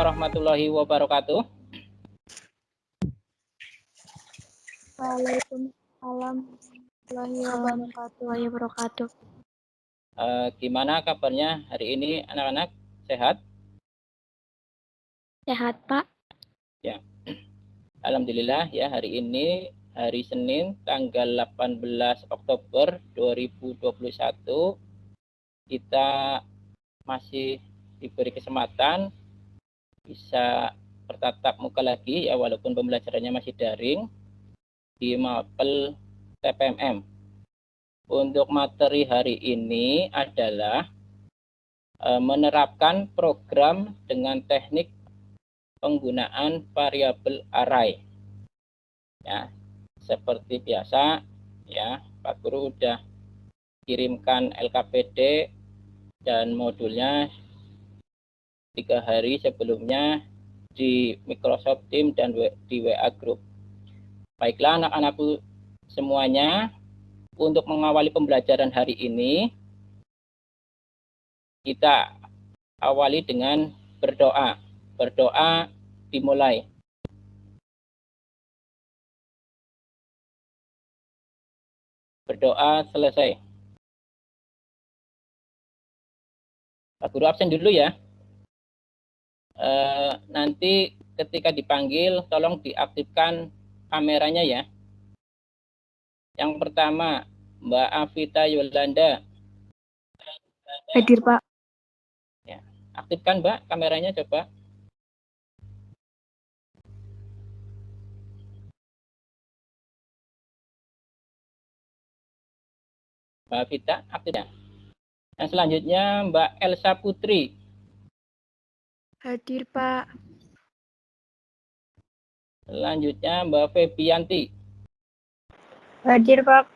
warahmatullahi wabarakatuh. Waalaikumsalam warahmatullahi wabarakatuh. Gimana kabarnya hari ini anak-anak? Sehat? Sehat, Pak. Ya. Alhamdulillah ya, hari ini hari Senin tanggal 18 Oktober 2021 kita masih diberi kesempatan bisa bertatap muka lagi ya, walaupun pembelajarannya masih daring di Mapel TPMM. Untuk materi hari ini adalah menerapkan program dengan teknik penggunaan variabel array. Ya, seperti biasa ya, Pak Guru udah kirimkan LKPD dan modulnya 3 hari sebelumnya di Microsoft Teams dan di WA Group. Baiklah anak-anakku semuanya, untuk mengawali pembelajaran hari ini, kita awali dengan berdoa. Berdoa dimulai. Berdoa selesai. Pak Guru absen dulu ya. Nanti ketika dipanggil, tolong diaktifkan kameranya ya. Yang pertama, Mbak Afita Yolanda. Hadir, Pak. Ya, aktifkan Mbak kameranya coba. Mbak Afita, aktif ya. Yang selanjutnya Mbak Elsa Putri. Hadir, Pak. Selanjutnya Mbak Febianti. Hadir, Pak.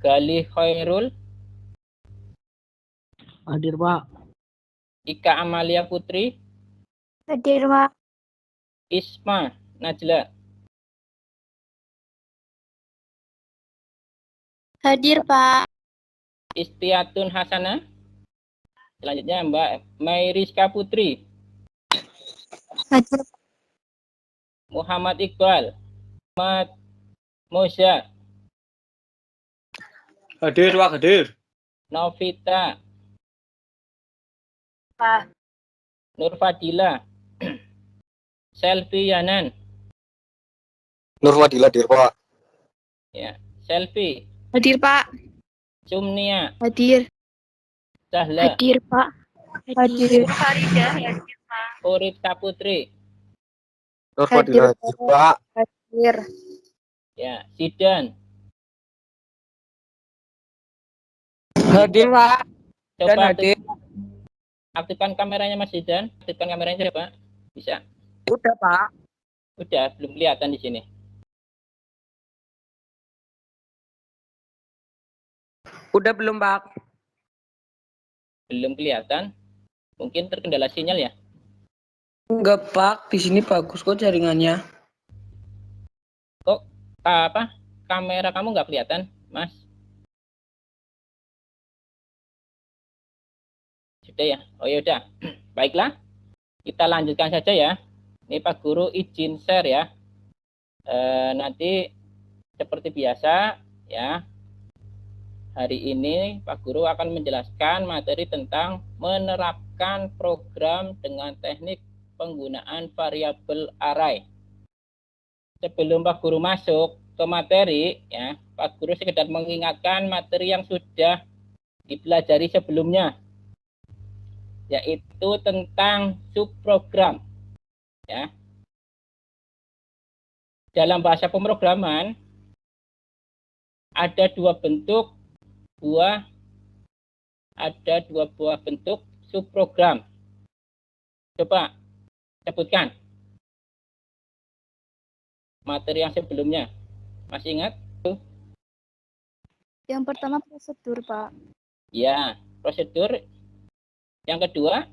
Galih Khairul. Hadir, Pak. Ika Amalia Putri. Hadir, Pak. Isma Najla. Hadir, Pak. Istiatun Hasana. Selanjutnya Mbak Mayriska Putri. Hadir. Muhammad Iqbal. Muhammad Moza. Hadir, Pak. Hadir. Novita. Pak. Nur Fadila. Selvi Yanan. Nur Fadila, hadir, Pak. Ya, Selvi. Hadir, Pak. Sumnia. Hadir. Sahla. Hadir, Pak. Hadir. Farida. Hadir, Pak. Urip Saputri. Nur Fadila, hadir, Pak. Hadir. Ya, Sidan. Hadir, Pak. Coba hadir. aktifkan kameranya Mas Sidan. Aktifkan kameranya coba. Bisa. Udah, Pak. Udah, belum kelihatan di sini. Udah belum, Pak? Belum kelihatan. Mungkin terkendala sinyal ya. Enggak, Pak. Di sini bagus kok jaringannya. Kok kamera kamu nggak kelihatan, Mas? Sudah ya? Oh ya udah. Baiklah. Kita lanjutkan saja ya. Ini Pak Guru izin share ya. Nanti seperti biasa ya. Hari ini Pak Guru akan menjelaskan materi tentang menerapkan program dengan teknik penggunaan variabel array. Sebelum Pak Guru masuk ke materi ya, Pak Guru sekedar mengingatkan materi yang sudah dipelajari sebelumnya, yaitu tentang subprogram ya. Dalam bahasa pemrograman ada dua buah bentuk subprogram. Coba sebutkan materi yang sebelumnya. Masih ingat? Yang pertama prosedur, Pak. Ya, prosedur. Yang kedua,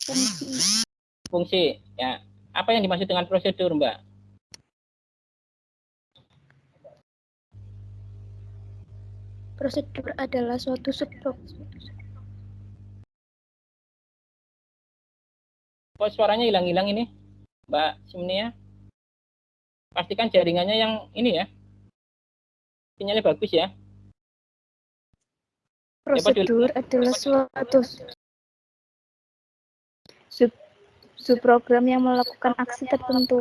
Fungsi. fungsi. Ya, apa yang dimaksud dengan prosedur, Mbak? Prosedur adalah suatu subprogram Kok suaranya hilang-hilang ini, Mbak Simnia? Pastikan jaringannya yang ini ya. Sinyalnya bagus ya. Prosedur adalah suatu subprogram yang melakukan aksi tertentu.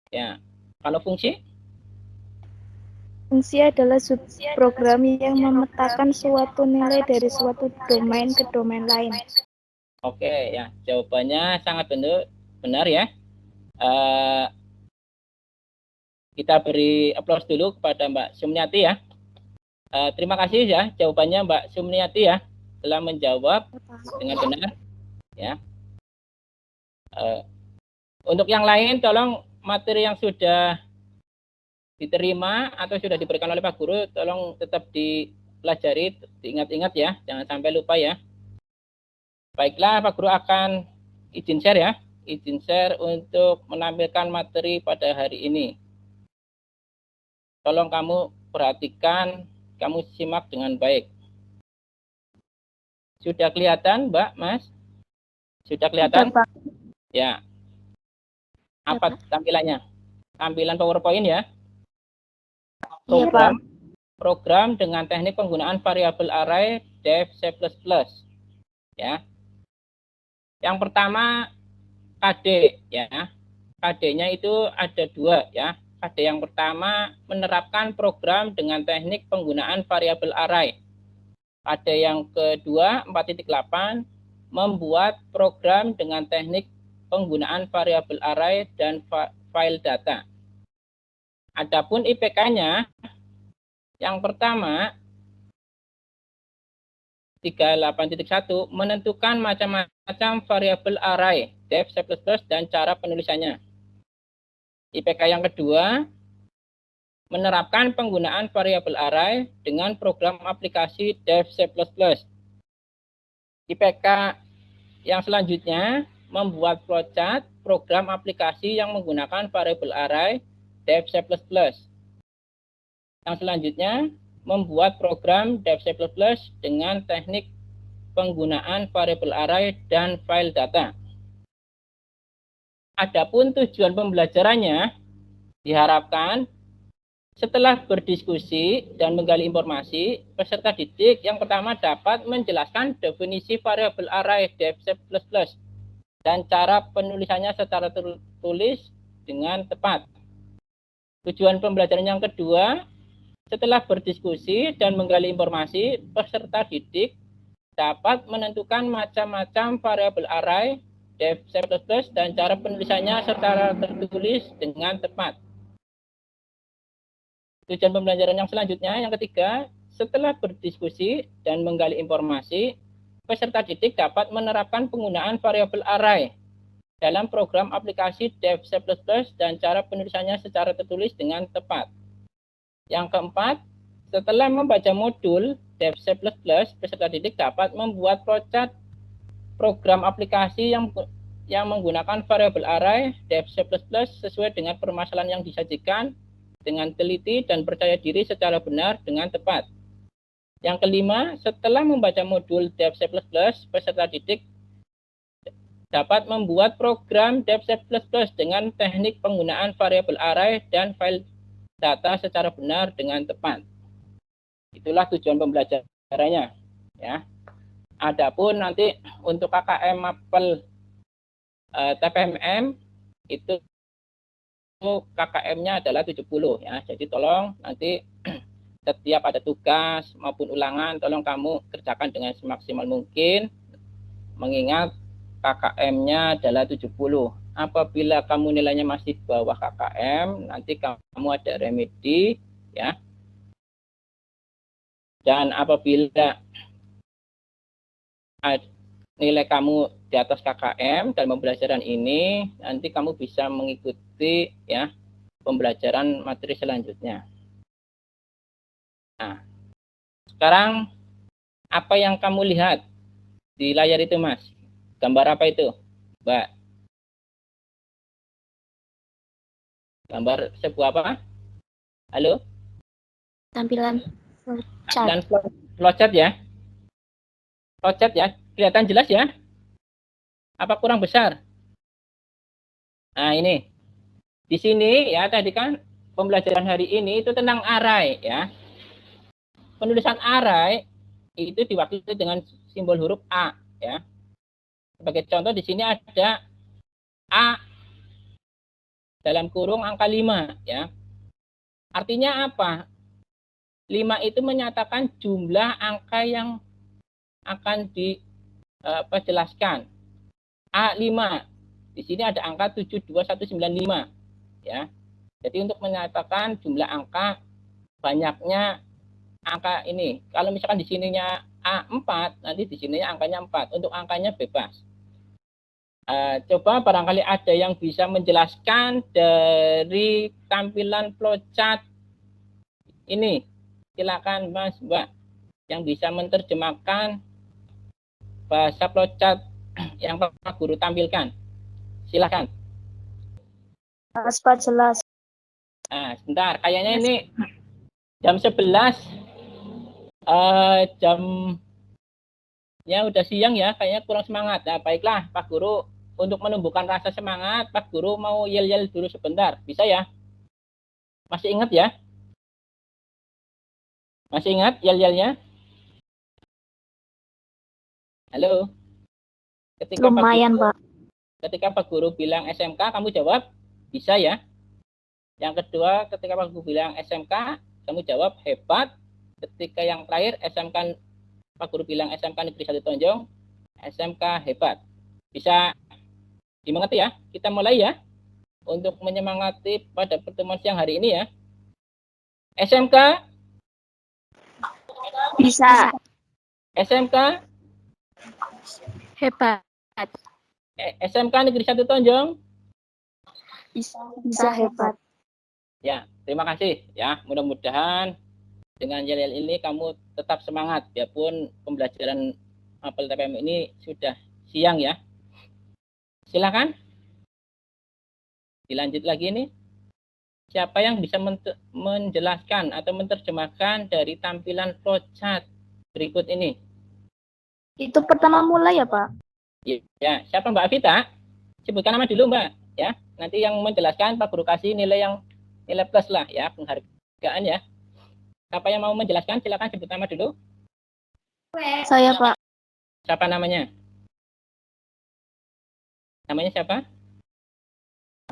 Ya. Kalau fungsi? Fungsi adalah subprogram yang memetakan suatu nilai dari suatu domain ke domain lain. Oke, ya. Jawabannya sangat benar ya. Kita beri aplaus dulu kepada Mbak Sumniati ya. Terima kasih ya jawabannya Mbak Sumniati ya, telah menjawab dengan benar ya. Untuk yang lain tolong materi yang sudah diterima atau sudah diberikan oleh Pak Guru tolong tetap dipelajari, diingat-ingat ya, jangan sampai lupa ya. Baiklah, Pak Guru akan izin share ya, izin share untuk menampilkan materi pada hari ini. Tolong kamu perhatikan, kamu simak dengan baik. Sudah kelihatan, Mbak, Mas? Sudah kelihatan? Sudah, Pak. Ya. Apa tampilannya? Tampilan PowerPoint ya. Iya, Pak. Program dengan teknik penggunaan variabel array def C++. Ya. Yang pertama KD ya. KD-nya itu ada 2 ya. KD yang pertama menerapkan program dengan teknik penggunaan variabel array. KD yang kedua 4.8 membuat program dengan teknik penggunaan variabel array dan file data. Adapun IPK-nya yang pertama 38.1 menentukan macam-macam variabel array def C++ dan cara penulisannya. IPK yang kedua menerapkan penggunaan variabel array dengan program aplikasi def C++. IPK yang selanjutnya membuat flowchart program aplikasi yang menggunakan variabel array def C++. Yang selanjutnya membuat program def C++ dengan teknik penggunaan variabel array dan file data. Adapun tujuan pembelajarannya diharapkan setelah berdiskusi dan menggali informasi, peserta didik yang pertama dapat menjelaskan definisi variabel array def C++ dan cara penulisannya secara tertulis dengan tepat. Tujuan pembelajaran yang kedua, setelah berdiskusi dan menggali informasi, peserta didik dapat menentukan macam-macam variabel array def C++ dan cara penulisannya secara tertulis dengan tepat. Tujuan pembelajaran yang selanjutnya, yang ketiga, setelah berdiskusi dan menggali informasi, peserta didik dapat menerapkan penggunaan variabel array dalam program aplikasi def C++ dan cara penulisannya secara tertulis dengan tepat. Yang keempat, setelah membaca modul def C++, peserta didik dapat membuat flowchart program aplikasi yang menggunakan variabel array def C++ sesuai dengan permasalahan yang disajikan dengan teliti dan percaya diri secara benar dengan tepat. Yang kelima, setelah membaca modul def C++, peserta didik dapat membuat program def C++ dengan teknik penggunaan variabel array dan file data secara benar dengan tepat. Itulah tujuan pembelajarannya. Ya. Adapun nanti untuk KKM Mapel TPMM itu KKM-nya adalah 70 ya. Jadi tolong nanti setiap ada tugas maupun ulangan tolong kamu kerjakan dengan semaksimal mungkin mengingat KKM-nya adalah 70. Apabila kamu nilainya masih bawah KKM, nanti kamu ada remedi ya. Dan apabila nilai kamu di atas KKM dalam pembelajaran ini, nanti kamu bisa mengikuti ya pembelajaran materi selanjutnya. Nah, sekarang apa yang kamu lihat di layar itu, Mas? Gambar apa itu, Mbak? Gambar sebuah apa? Halo? Tampilan Dan flowchart ya? Flowchart ya? Kelihatan jelas ya? Apa kurang besar? Nah, ini. Di sini ya tadi kan pembelajaran hari ini itu tentang array ya. Penulisan array itu diwakili dengan simbol huruf A ya. Sebagai contoh di sini ada A dalam kurung angka 5 ya. Artinya apa? 5 itu menyatakan jumlah angka yang akan dijelaskan. A5. Di sini ada angka 72195 ya. Jadi untuk menyatakan jumlah angka banyaknya angka ini. Kalau misalkan di sininya A4, nanti di sininya angkanya 4. Untuk angkanya bebas. Coba barangkali ada yang bisa menjelaskan dari tampilan flowchart ini. Silakan Mas, Mbak, yang bisa menerjemahkan bahasa flowchart yang Pak Guru tampilkan. Silakan. Pak jelas. Nah, sebentar. Kayaknya ini jam 11. Jamnya udah siang ya. Kayaknya kurang semangat. Nah, baiklah Pak Guru. Untuk menumbuhkan rasa semangat, Pak Guru mau yel-yel dulu sebentar. Bisa ya? Masih ingat ya? Masih ingat yel-yelnya? Halo? Lumayan, Pak. Ketika Pak Guru bilang SMK, kamu jawab? Bisa ya? Yang kedua, ketika Pak Guru bilang SMK, kamu jawab hebat. Ketika yang terakhir, Pak Guru bilang SMK Negeri 1 Tonjong, SMK hebat. Bisa dimengerti ya? Kita mulai ya. Untuk menyemangati pada pertemuan siang hari ini ya. SMK? Bisa. SMK? Hebat. SMK Negeri 1 Tonjong? Bisa hebat. Ya, terima kasih ya. Mudah-mudahan dengan yel-yel ini kamu tetap semangat, biarpun pembelajaran apel TPM ini sudah siang ya. Silakan. Dilanjut lagi nih. Siapa yang bisa menjelaskan atau menerjemahkan dari tampilan flowchart berikut ini? Itu pertama mulai ya, Pak? Ya, siapa Mbak Vita? Sebutkan nama dulu Mbak ya. Nanti yang menjelaskan Pak Guru kasih nilai plus lah ya, penghargaan ya. Siapa yang mau menjelaskan silakan sebut nama dulu. Saya, Pak. Siapa namanya? Namanya siapa?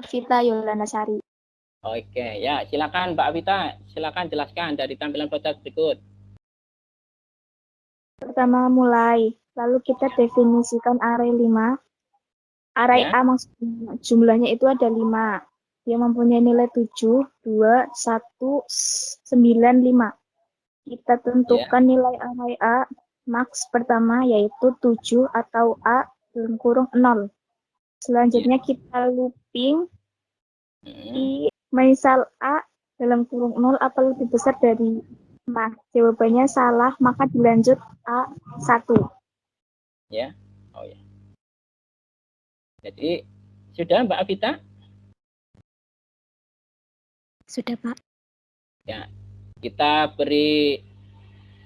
Vita Yolanda Sari. Oke, ya silakan Mbak Vita, silakan jelaskan dari tampilan flowchart berikut. Pertama mulai, lalu kita definisikan array 5. Array Ya. A maksudnya jumlahnya itu ada 5. Dia mempunyai nilai 7, 2, 1, 9, 5. Kita tentukan nilai array A max pertama yaitu 7 atau A dalam kurung 0. Selanjutnya kita looping I misal A dalam kurung 0 apa lebih besar dari 5. Jawabannya salah, maka dilanjut A1. Ya. Oh ya. Jadi sudah Mbak Vita? Sudah, Pak. Ya. Kita beri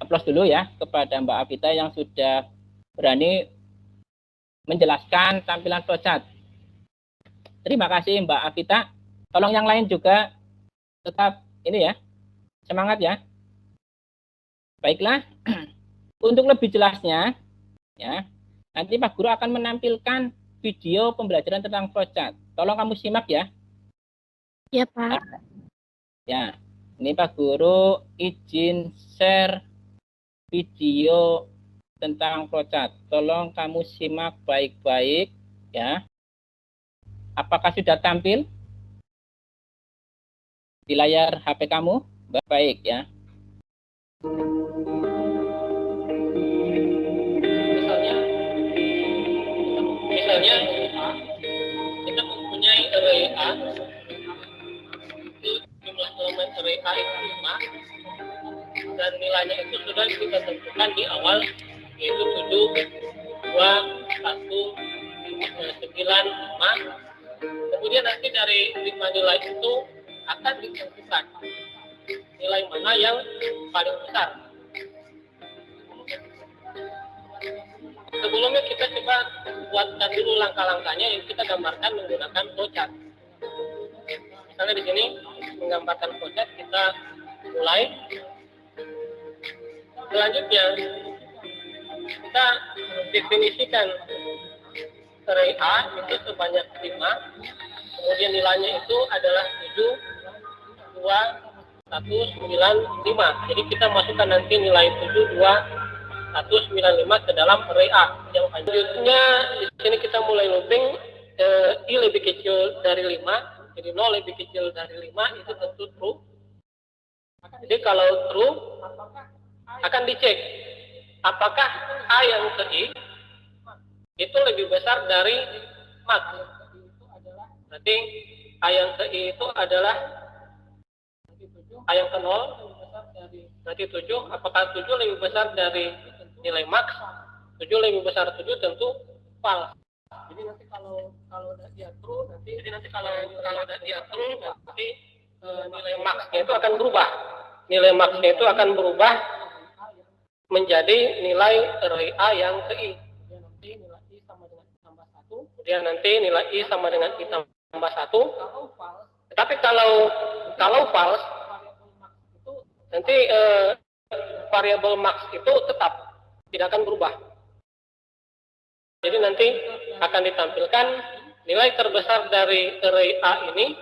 aplaus dulu ya kepada Mbak Vita yang sudah berani menjelaskan tampilan flowchart. Terima kasih Mbak Vita. Tolong yang lain juga tetap ini ya, semangat ya. Baiklah, untuk lebih jelasnya, ya, nanti Pak Guru akan menampilkan video pembelajaran tentang flowchart. Tolong kamu simak ya. Ya, Pak. Ya, ini Pak Guru izin share video tentang flowchart. Tolong kamu simak baik-baik ya. Apakah sudah tampil di layar HP kamu? Baik ya. Misalnya kita mempunyai array A, itu jumlah elemen array A itu 5, dan nilainya itu sudah kita tentukan di awal, yaitu 7, 2, 1, 9, 5. Kemudian nanti dari 5 nilai itu akan ditentukan nilai mana yang paling besar. Sebelumnya kita coba buatkan dulu langkah-langkahnya yang kita gambarkan menggunakan flowchart. Misalnya di sini menggambarkan plochart, kita mulai. Selanjutnya kita definisikan array A itu sebanyak 5, kemudian nilainya itu adalah 7, 2, 1, 9, 5. Jadi kita masukkan nanti nilai 7, 2, 1, 9, 5 ke dalam array A. Yang selanjutnya di sini kita mulai looping, I lebih kecil dari 5, jadi 0 lebih kecil dari 5 itu tentu true. Jadi kalau true akan dicek apakah A yang ke I itu lebih besar dari max. Berarti A yang ke I itu adalah A yang ke 0, berarti 7. Apakah 7 lebih besar dari nilai max? 7 lebih besar 7 tentu false. Jadi nanti kalau dia true, nanti nilai max-nya itu akan berubah. Nilai max-nya itu akan berubah menjadi nilai array A yang ke I. Kemudian nanti nilai I sama dengan I tambah 1. Tetapi kalau false, nanti variabel max itu tetap tidak akan berubah. Jadi nanti akan ditampilkan nilai terbesar dari array A ini,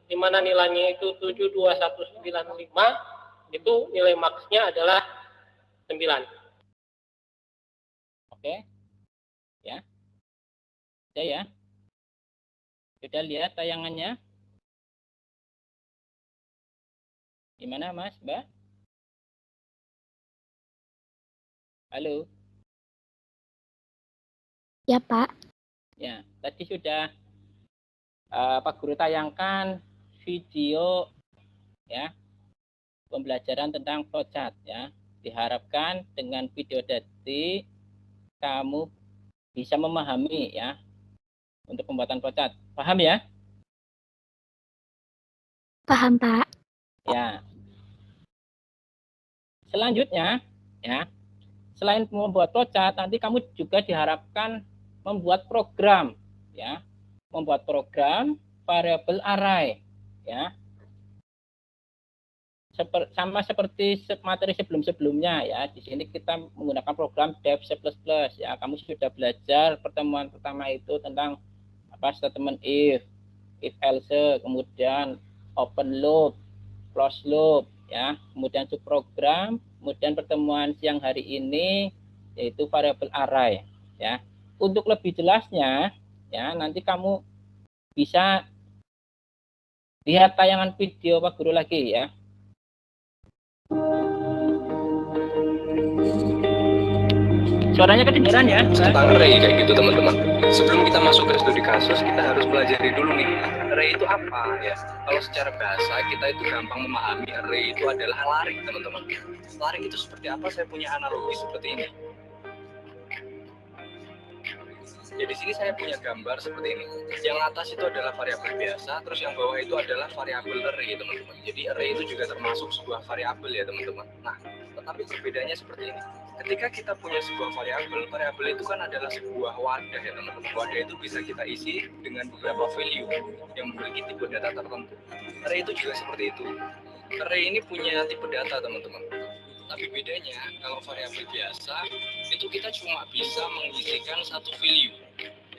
di mana nilainya itu 72195, itu nilai max-nya adalah 9. Oke. Ya. Sudah ya. Sudah lihat tayangannya? Gimana Mas, Mbak? Halo. Ya, Pak. Ya, tadi sudah Pak Guru tayangkan video ya pembelajaran tentang flowchart ya. Diharapkan dengan video tadi kamu bisa memahami ya untuk pembuatan flowchart. Paham ya? Paham, Pak. Ya. Selanjutnya ya, selain membuat flowchart, nanti kamu juga diharapkan membuat program ya. Membuat program variable array ya. Sama seperti materi sebelum-sebelumnya ya. Di sini kita menggunakan program dev C++ ya. Kamu sudah belajar pertemuan pertama itu tentang apa statement if else, kemudian open loop, close loop ya. Kemudian subprogram, kemudian pertemuan siang hari ini yaitu variable array ya. Untuk lebih jelasnya ya, nanti kamu bisa lihat tayangan video Pak Guru lagi ya. Suaranya kedengeran ya? Tentang array kayak gitu teman-teman. Sebelum kita masuk ke studi kasus, kita harus pelajari dulu nih, array itu apa ya. Kalau secara bahasa kita itu gampang memahami array itu adalah laring teman-teman. Laring itu seperti apa? Saya punya analogi seperti ini. Ya di sini saya punya gambar seperti ini. Yang atas itu adalah variabel biasa, terus yang bawah itu adalah variabel array teman-teman. Jadi array itu juga termasuk sebuah variabel ya teman-teman. Nah, tetapi perbedaannya seperti ini. Ketika kita punya sebuah variabel, variabel itu kan adalah sebuah wadah ya teman-teman. Wadah itu bisa kita isi dengan beberapa value yang memiliki tipe data tertentu. Array itu juga seperti itu. Array ini punya tipe data teman-teman. Tapi bedanya kalau variabel biasa itu kita cuma bisa mengisikan satu value.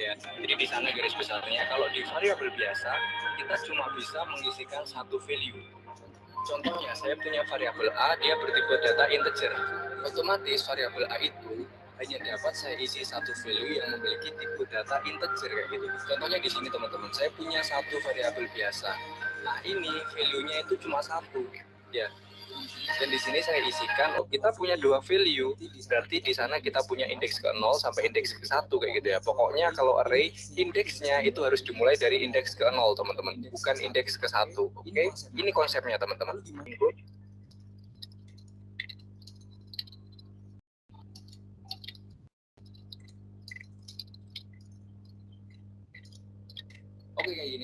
Ya, jadi di sana garis besarnya kalau di variabel biasa kita cuma bisa mengisikan satu value. Contohnya saya punya variabel A, dia bertipe data integer. Otomatis variabel A itu hanya dapat saya isi satu value yang memiliki tipe data integer kayak gitu. Contohnya di sini teman-teman, saya punya satu variabel biasa. Nah ini value-nya itu cuma satu, ya. Dan di sini saya isikan, kita punya dua value, berarti di sana kita punya indeks ke 0 sampai indeks ke 1 kayak gitu ya. Pokoknya kalau array, indeksnya itu harus dimulai dari indeks ke 0 teman-teman, bukan indeks ke 1. Oke, ini konsepnya teman-teman.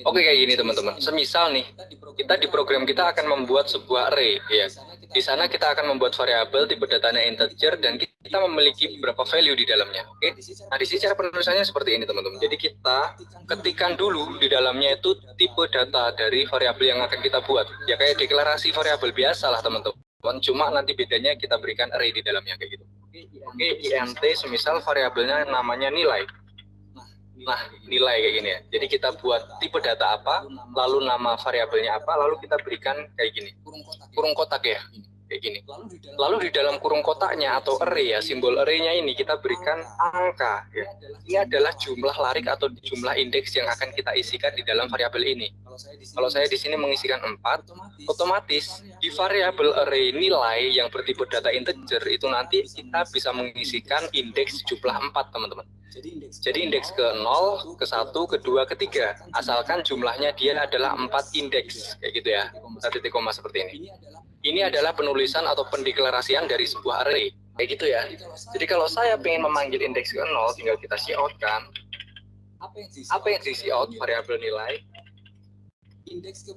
Oke kayak gini teman-teman. Semisal nih kita di program kita akan membuat sebuah array ya. Di sana kita akan membuat variabel tipe datanya integer dan kita memiliki beberapa value di dalamnya. Oke. Nah, di sini cara penulisannya seperti ini, teman-teman. Jadi kita ketikkan dulu di dalamnya itu tipe data dari variabel yang akan kita buat. Ya kayak deklarasi variabel biasa lah, teman-teman. Cuma nanti bedanya kita berikan array di dalamnya kayak gitu. Oke, int semisal variabelnya namanya nilai. Nah, nilai kayak gini ya. Jadi kita buat tipe data apa, lalu nama variabelnya apa, lalu kita berikan kayak gini. Kurung kotak ya, kayak gini. Lalu di dalam kurung kotaknya atau array ya, simbol array-nya ini kita berikan angka ya. Ini adalah jumlah larik atau jumlah indeks yang akan kita isikan di dalam variabel ini. Kalau saya di sini mengisikan 4, otomatis di variabel array nilai yang bertipe data integer itu nanti kita bisa mengisikan indeks jumlah 4, teman-teman. Jadi indeks ke 0, ke 1, ke 2, ke 3. Asalkan jumlahnya dia adalah 4 indeks. Kayak gitu ya. Titik koma seperti ini. Ini adalah penulisan atau pendeklarasian dari sebuah array. Kayak gitu ya. Jadi kalau saya ingin memanggil indeks ke 0, tinggal kita cout kan. Apa yang di cout? Variabel nilai.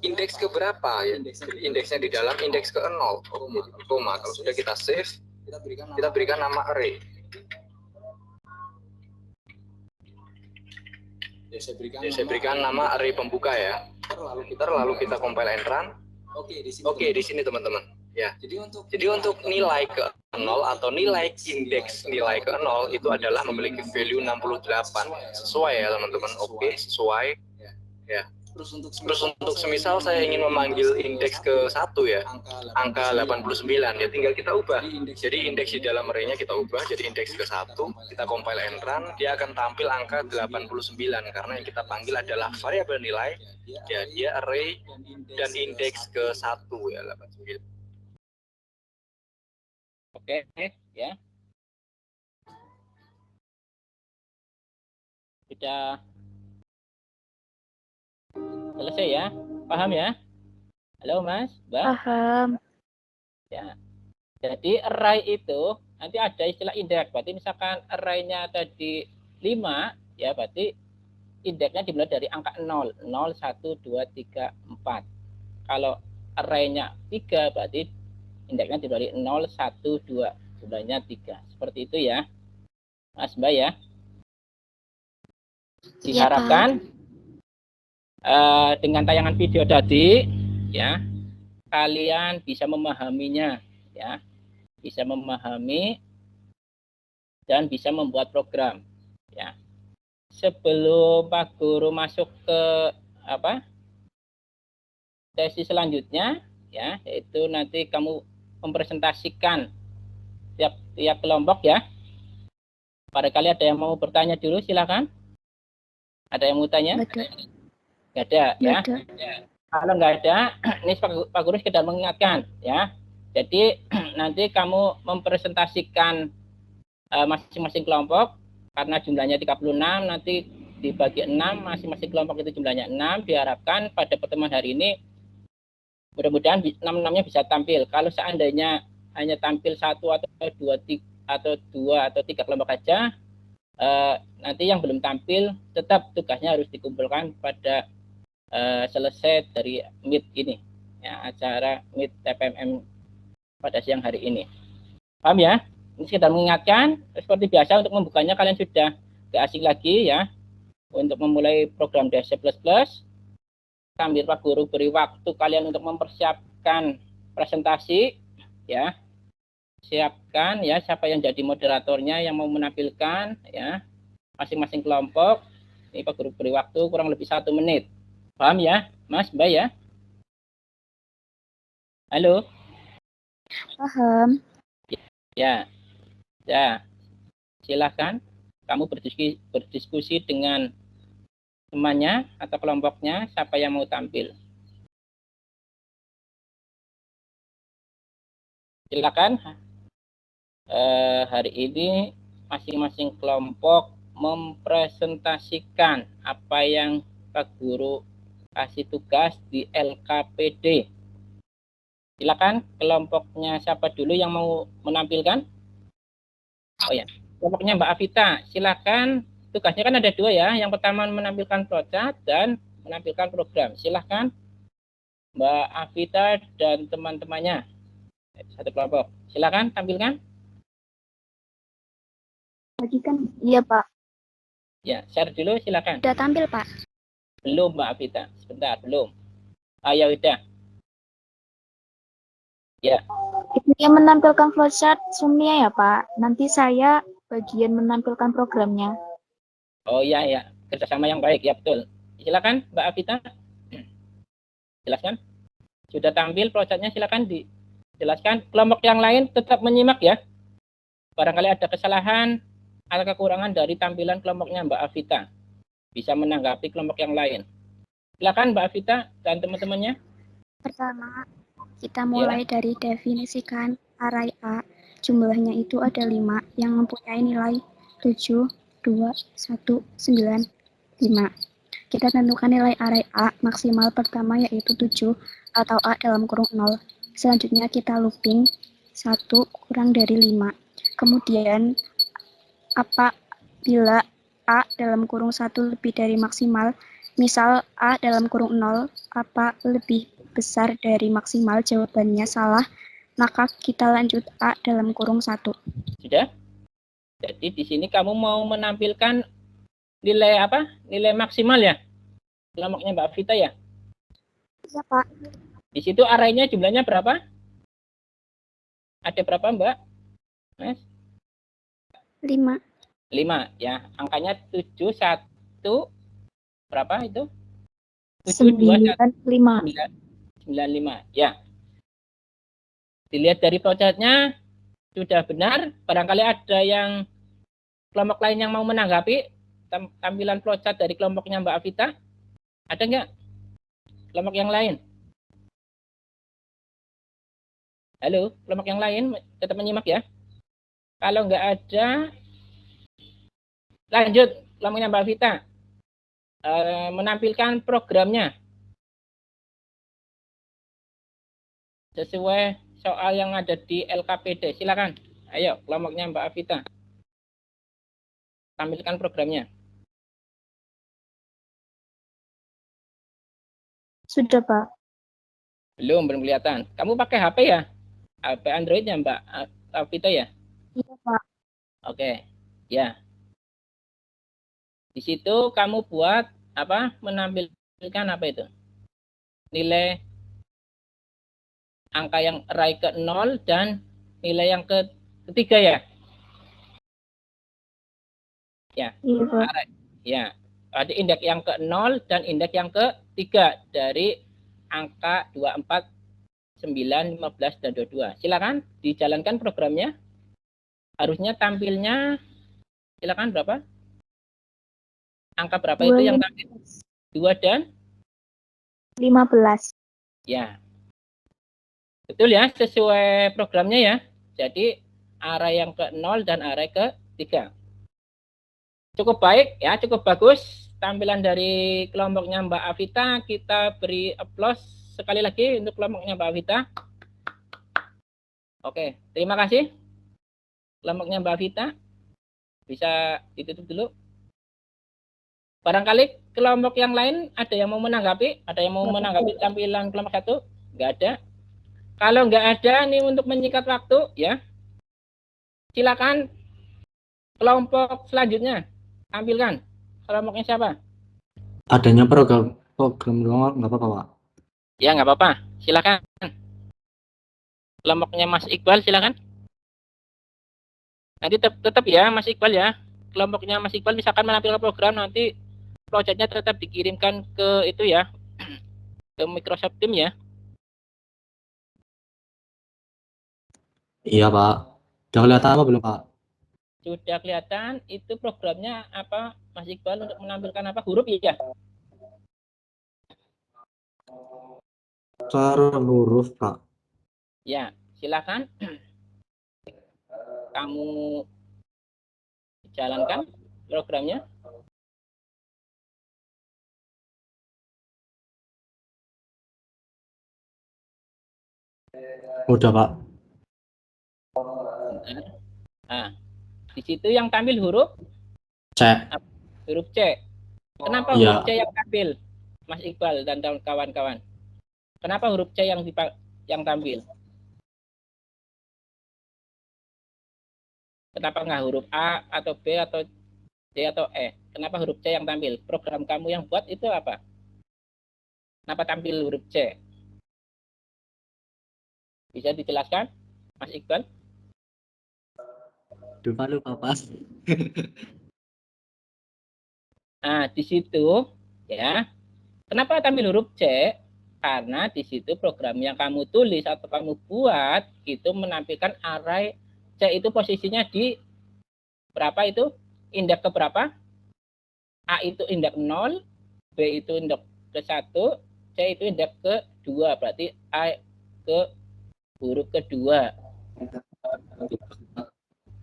Indeks ke berapa ya? Indeksnya di dalam indeks ke 0. Koma. Kalau sudah kita save, kita berikan nama array. Saya berikan nama array pembuka ya. Lalu kita compile and run. Oke, di sini teman-teman. Ya. Jadi untuk nilai ke 0 atau nilai indeks nilai ke 0 itu adalah memiliki value 68. Sesuai ya teman-teman. Oke, sesuai. Ya. Terus untuk semisal saya ingin memanggil indeks ke 1 ya, angka 89 ya, tinggal kita ubah. Jadi indeks di dalam array-nya kita ubah jadi indeks ke 1, kita compile and run, dia akan tampil angka 89 karena yang kita panggil adalah variabel nilai, ya dia array dan indeks ke 1 ya, 89. Oke, ya. Sudah selesai ya? Paham ya? Halo Mas, Mbak? Paham. Ya. Jadi array itu nanti ada istilah indeks. Berarti misalkan array-nya tadi 5, ya berarti indeksnya dimulai dari angka 0. 0, 1, 2, 3, 4. Kalau array-nya 3, berarti indeksnya dimulai dari 0, 1, 2. Jumlahnya 3. Seperti itu ya, Mas Mbak ya. Diharapkan dengan tayangan video tadi ya kalian bisa memahaminya ya, bisa memahami dan bisa membuat program ya. Sebelum Pak Guru masuk ke sesi selanjutnya ya, yaitu nanti kamu mempresentasikan tiap kelompok ya. Barangkali ada yang mau bertanya dulu, silakan. Ada yang mau tanya? Nggak ada ya. Kalau nggak ada, ini Pak Guru sekedar mengingatkan ya. Jadi nanti kamu mempresentasikan masing-masing kelompok karena jumlahnya 36, nanti dibagi 6, masing-masing kelompok itu jumlahnya 6. Diharapkan pada pertemuan hari ini mudah-mudahan 6-6-nya bisa tampil. Kalau seandainya hanya tampil 1 atau 2 atau 3 kelompok saja, nanti yang belum tampil tetap tugasnya harus dikumpulkan pada selesai dari Meet ini ya, acara Meet TPMM pada siang hari ini. Paham ya? Ini sekedar mengingatkan, seperti biasa untuk membukanya kalian sudah gak asing lagi ya untuk memulai program DC++. Sambil Pak Guru beri waktu kalian untuk mempersiapkan presentasi ya. Siapkan ya siapa yang jadi moderatornya yang mau menampilkan ya masing-masing kelompok. Ini Pak Guru beri waktu kurang lebih 1 menit. Paham ya, Mas, Mbak ya? Halo? Paham. Ya. Ya. Silakan kamu berdiskusi dengan temannya atau kelompoknya siapa yang mau tampil. Silakan. Hari ini masing-masing kelompok mempresentasikan apa yang Pak Guru kasih tugas di LKPD. Silakan kelompoknya siapa dulu yang mau menampilkan? Oh ya, kelompoknya Mbak Afita. Silakan, tugasnya kan ada 2 ya. Yang pertama menampilkan flowchart dan menampilkan program. Silakan Mbak Afita dan teman-temannya. Satu kelompok. Silakan tampilkan. Lagi kan? Iya, Pak. Ya, share dulu silakan. Sudah tampil, Pak. Belum, Mbak Afita. Sebentar, belum. Ayo udah. Ya. Itu yang menampilkan flowchart Sumia ya, Pak. Nanti saya bagian menampilkan programnya. Oh iya ya, kerjasama yang baik ya betul. Silakan Mbak Afita. Jelaskan. Sudah tampil flowchartnya, silakan dijelaskan. Kelompok yang lain tetap menyimak ya. Barangkali ada kesalahan atau kekurangan dari tampilan kelompoknya Mbak Afita. Bisa menanggapi kelompok yang lain. Silakan Mbak Afita dan teman-temannya. Pertama, kita mulai dari definisikan array A. Jumlahnya itu ada 5 yang mempunyai nilai 7, 2, 1, 9, 5. Kita tentukan nilai array A maksimal pertama yaitu 7 atau A dalam kurung 0. Selanjutnya kita looping 1 kurang dari 5. Kemudian apabila A dalam kurung 1 lebih dari maksimal, misal A dalam kurung 0, apa lebih besar dari maksimal, jawabannya salah, maka kita lanjut A dalam kurung 1. Sudah? Jadi di sini kamu mau menampilkan nilai apa? Nilai maksimal ya? Kelompoknya Mbak Vita ya? Iya, Pak. Di situ arraynya jumlahnya berapa? Ada berapa, Mbak? Mas? 5. 5 ya. Angkanya 7, 1, berapa itu? 7, 2, 1, 95. 95. Ya. Dilihat dari flowchartnya sudah benar. Barangkali ada yang kelompok lain yang mau menanggapi tampilan flowchart dari kelompoknya Mbak Avita. Ada nggak kelompok yang lain? Halo, kelompok yang lain tetap menyimak ya. Kalau nggak ada, lanjut kelompoknya Mbak Avita. Menampilkan programnya sesuai soal yang ada di LKPD. Silakan. Ayo, kelompoknya Mbak Avita. Tampilkan programnya. Sudah, Pak. Belum kelihatan. Kamu pakai HP ya? HP Android ya, Mbak Avita ya? Iya, Pak. Oke. Ya. Di situ kamu buat apa? Menampilkan apa itu? Nilai angka yang array ke 0 dan nilai yang ketiga ya? Ya. Iya, Pak. Array. Ya. Ada indeks yang ke 0 dan indeks yang ketiga dari angka 24, 9, 15, dan 22. Silakan dijalankan programnya. Harusnya tampilnya, silakan berapa? Angka berapa itu yang tampil? 2 dan 15. Ya. Betul ya, sesuai programnya ya. Jadi array yang ke 0 dan array ke 3. Cukup baik ya, cukup bagus tampilan dari kelompoknya Mbak Avita. Kita beri applause sekali lagi untuk kelompoknya Mbak Avita. Oke, terima kasih. Kelompoknya Mbak Avita bisa ditutup dulu. Barangkali kelompok yang lain ada yang mau menanggapi? Ada yang mau menanggapi tampilan kelompok 1? Nggak ada. Kalau nggak ada, nih untuk menyingkat waktu ya, silakan kelompok selanjutnya tampilkan. Kelompoknya siapa? Adanya program doang nggak apa-apa, Pak. Ya nggak apa-apa. Silakan. Kelompoknya Mas Iqbal silakan. Nanti tetap ya Mas Iqbal ya. Kelompoknya Mas Iqbal misalkan menampilkan program, nanti projectnya tetap dikirimkan ke itu ya, ke Microsoft Teams ya. Iya, Pak. Udah kelihatan apa belum, Pak? Sudah kelihatan. Itu programnya apa Mas Iqbal untuk menampilkan apa? Huruf ya? Cara huruf, Pak. Ya, silakan. Kamu jalankan programnya. Udah, Pak. Nah, di situ yang tampil huruf C. huruf C. Kenapa Ya. huruf C yang tampil, Mas Iqbal dan kawan-kawan? Kenapa huruf C yang tampil? Kenapa nggak huruf A atau B atau D atau E? Kenapa huruf C yang tampil? Program kamu yang buat itu apa? Kenapa tampil huruf C? Bisa dijelaskan, Mas Iqbal? Lupa Pak. Nah, di situ ya. Kenapa tampil huruf C? Karena di situ program yang kamu tulis atau kamu buat itu menampilkan array C itu posisinya di berapa itu? Indeks ke berapa? A itu indeks 0, B itu indeks ke 1, C itu indeks ke 2. Berarti A ke huruf kedua.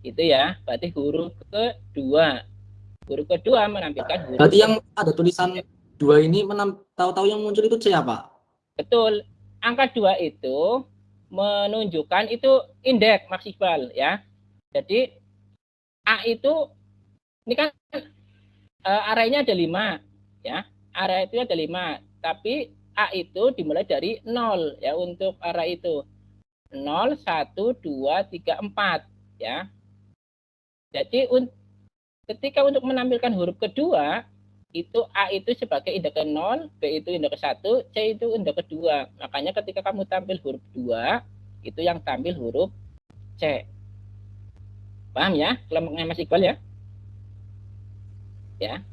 Itu ya, berarti huruf kedua. Huruf kedua menampilkan huruf. Berarti yang ada tulisan 2 ini tahu-tahu yang muncul itu C ya, Pak? Betul. Angka 2 itu menunjukkan itu indeks maksimal ya. Jadi A itu ini kan arraynya ada 5 ya. Array itu ada 5, tapi A itu dimulai dari 0 ya untuk array itu. 0 1 2 3 4 ya. Jadi ketika untuk menampilkan huruf kedua itu A itu sebagai indeks ke 0, B itu indeks ke 1, C itu indeks ke 2. Makanya ketika kamu tampil huruf 2, itu yang tampil huruf C. Paham ya? Kelompoknya Mas Iqbal ya? Ya.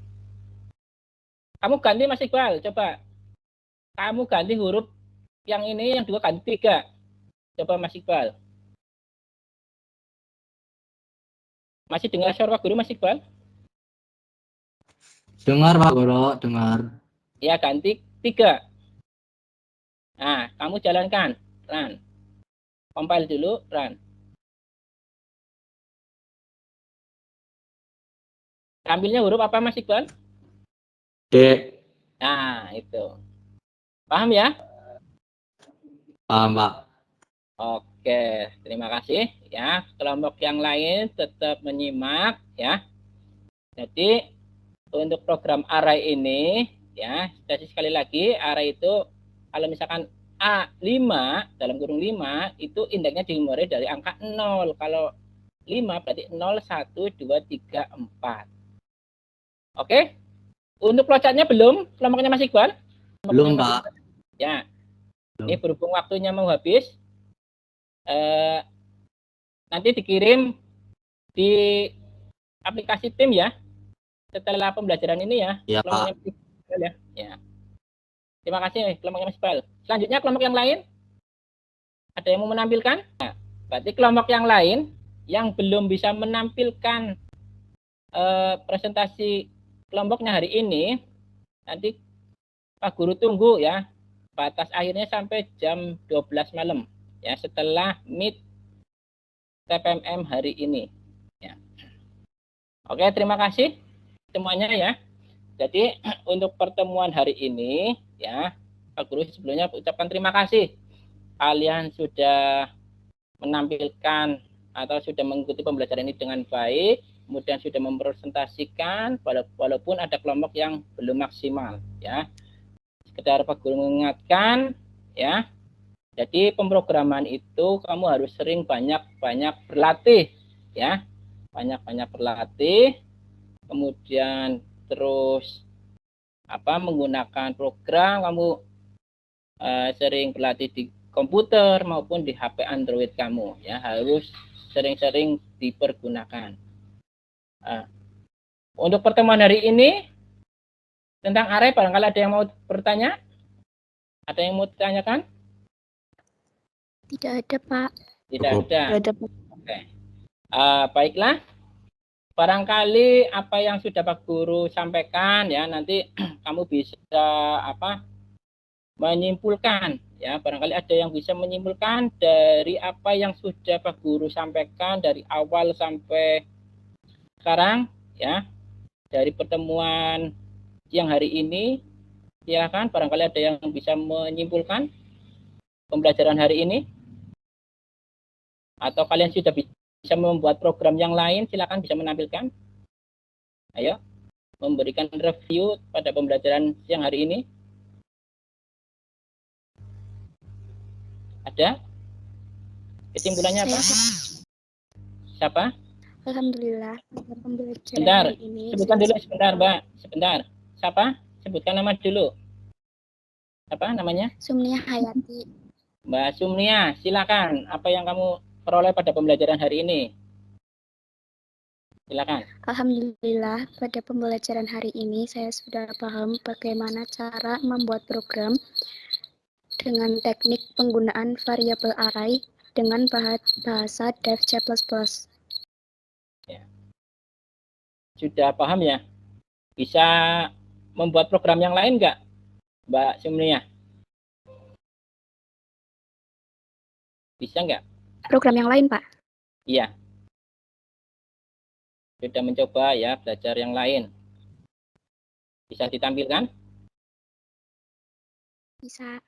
Kamu ganti Mas Iqbal, coba. Kamu ganti huruf yang ini, yang 2 ganti 3. Coba Mas Iqbal. Masih dengar suara Pak Guru Mas Iqbal? Dengar Pak Guru, dengar. Ya, ganti 3. Nah, kamu jalankan. Run. Compile dulu, run. Tampilnya huruf apa Mas Iqbal? D. Nah, itu. Paham ya? Paham, Pak. Oke, terima kasih ya. Kelompok yang lain tetap menyimak ya. Jadi untuk program array ini ya, sekali lagi array itu kalau misalkan A5 dalam kurung 5 itu indeksnya dimulai dari angka 0. Kalau 5 berarti 0 1 2 3 4. Oke? Untuk flowchartnya belum? Kelompoknya Mas Iqbal? Belum, Pak. Ya. Belum. Ini berhubung waktunya mau habis. Nanti dikirim di aplikasi tim ya. Setelah pembelajaran ini ya. Iya, Pak. Ya. Ya. Terima kasih kelompoknya Mas Iqbal. Selanjutnya kelompok yang lain. Ada yang mau menampilkan? Nah, berarti kelompok yang lain yang belum bisa menampilkan presentasi kelompoknya hari ini, nanti Pak Guru tunggu ya. Batas akhirnya sampai jam 12 malam ya, setelah meet TPMM hari ini ya. Oke, terima kasih semuanya ya. Jadi untuk pertemuan hari ini ya, Pak Guru sebelumnya ucapkan terima kasih. Kalian sudah menampilkan atau sudah mengikuti pembelajaran ini dengan baik, kemudian sudah mempresentasikan walaupun ada kelompok yang belum maksimal ya. Sekedar Pak Guru mengingatkan ya. Jadi pemrograman itu kamu harus sering banyak-banyak berlatih ya. Banyak-banyak berlatih, kemudian terus menggunakan program, kamu sering berlatih di komputer maupun di HP Android kamu ya, harus sering-sering dipergunakan. Untuk pertemuan hari ini tentang array, barangkali ada yang mau bertanya? Ada yang mau ditanyakan? Tidak ada, Pak. Tidak ada. Tidak ada. Oke. Baiklah. Barangkali apa yang sudah Pak Guru sampaikan ya, nanti kamu bisa menyimpulkan ya, barangkali ada yang bisa menyimpulkan dari apa yang sudah Pak Guru sampaikan dari awal sampai sekarang ya, dari pertemuan siang hari ini. Silakan, barangkali ada yang bisa menyimpulkan pembelajaran hari ini, atau kalian sudah bisa membuat program yang lain, silakan bisa menampilkan. Ayo, memberikan review pada pembelajaran siang hari ini. Ada? Kesimpulannya apa? Siapa? Alhamdulillah pada pembelajaran Sebentar, hari ini sebutkan dulu sebentar, Mbak. Sebentar. Siapa? Sebutkan nama dulu. Apa namanya? Sumnia Hayati. Mbak Sumnia, silakan. Apa yang kamu peroleh pada pembelajaran hari ini? Silakan. Alhamdulillah pada pembelajaran hari ini saya sudah paham bagaimana cara membuat program dengan teknik penggunaan variabel array dengan bahasa Dev C++. Ya. Sudah paham ya? Bisa membuat program yang lain nggak, Mbak Sumnia? Bisa nggak? Program yang lain, Pak? Iya. Sudah mencoba ya belajar yang lain. Bisa ditampilkan? Bisa.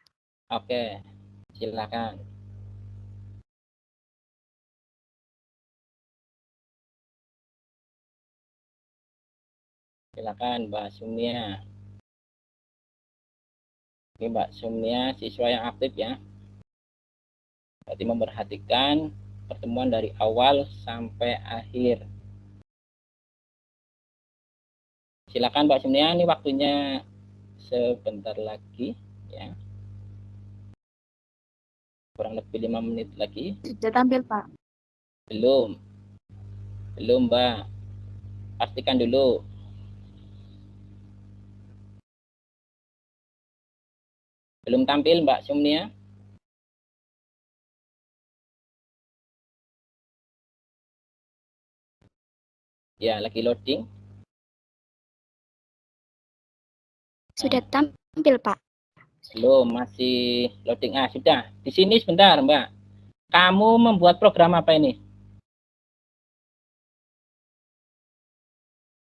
Oke, silakan. Silakan Mbak Sumnia. Ini Mbak Sumnia siswa yang aktif ya. Berarti memperhatikan pertemuan dari awal sampai akhir. Silakan Mbak Sumnia, ini waktunya sebentar lagi ya. Kurang lebih 5 menit lagi. Sudah tampil, Pak. Belum. Belum, Mbak. Pastikan dulu. Belum tampil, Mbak Sumnia? Ya, lagi loading. Sudah tampil, Pak. Belum, masih loading. Ah, sudah. Di sini sebentar, Mbak. Kamu membuat program apa ini?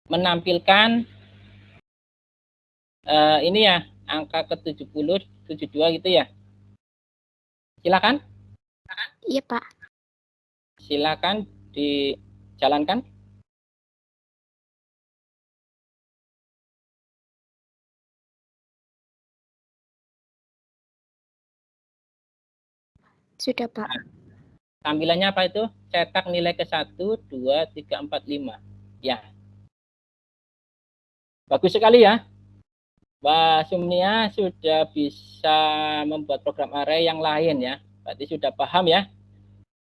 Menampilkan ini ya, angka ke-70, 72 gitu ya. Silakan. Iya, Pak. Silakan dijalankan. Sudah, Pak. Tampilannya apa itu? Cetak nilai ke 1, 2, 3, 4, 5. Ya. Bagus sekali ya. Mbak Sumnia sudah bisa membuat program array yang lain ya. Berarti sudah paham ya.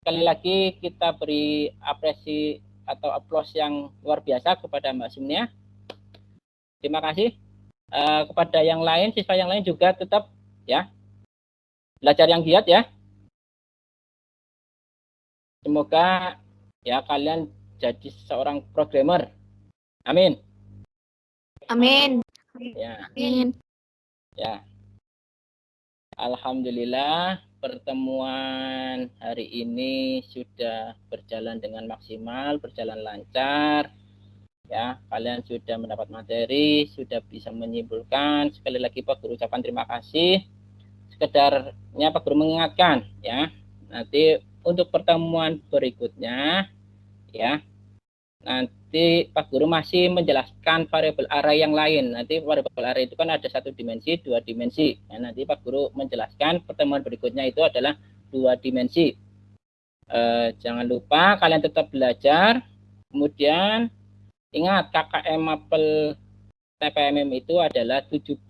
Sekali lagi kita beri apresiasi atau aplaus yang luar biasa kepada Mbak Sumnia. Terima kasih. Kepada yang lain, siswa yang lain juga tetap ya belajar yang giat ya. Semoga ya kalian jadi seorang programmer. Amin. Amin. Ya. Amin. Ya. Alhamdulillah pertemuan hari ini sudah berjalan dengan maksimal, berjalan lancar. Ya, kalian sudah mendapat materi, sudah bisa menyimpulkan. Sekali lagi Pak Guru ucapkan terima kasih. Sekedarnya Pak Guru mengingatkan ya. Nanti untuk pertemuan berikutnya ya. Nanti Pak Guru masih menjelaskan variabel array yang lain. Nanti variabel array itu kan ada 1 dimensi, 2 dimensi. Nah, nanti Pak Guru menjelaskan pertemuan berikutnya itu adalah 2 dimensi. Jangan lupa kalian tetap belajar. Kemudian ingat KKM Mapel TPMM itu adalah 70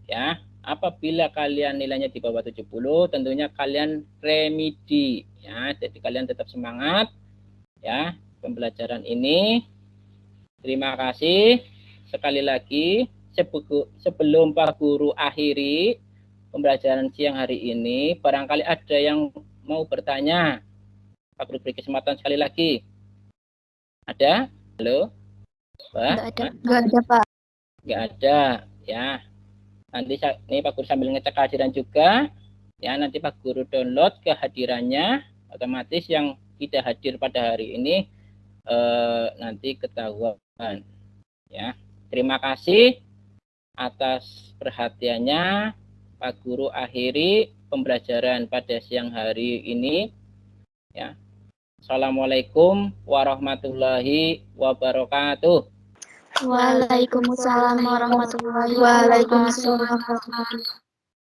ya. Apabila kalian nilainya di bawah 70, tentunya kalian remedi ya. Jadi kalian tetap semangat ya pembelajaran ini. Terima kasih sekali lagi. Sebelum Pak Guru akhiri pembelajaran siang hari ini, barangkali ada yang mau bertanya. Pak Guru beri kesempatan sekali lagi. Ada? Halo? Mbak? Nggak ada. Nggak ada, Pak. Nggak ada ya. Nanti ini Pak Guru sambil ngecek kehadiran juga ya. Nanti Pak Guru download kehadirannya, otomatis yang tidak hadir pada hari ini nanti ketahuan ya. Terima kasih atas perhatiannya. Pak Guru akhiri pembelajaran pada siang hari ini ya. Assalamualaikum warahmatullahi wabarakatuh. Waalaikumsalam warahmatullahi wabarakatuh.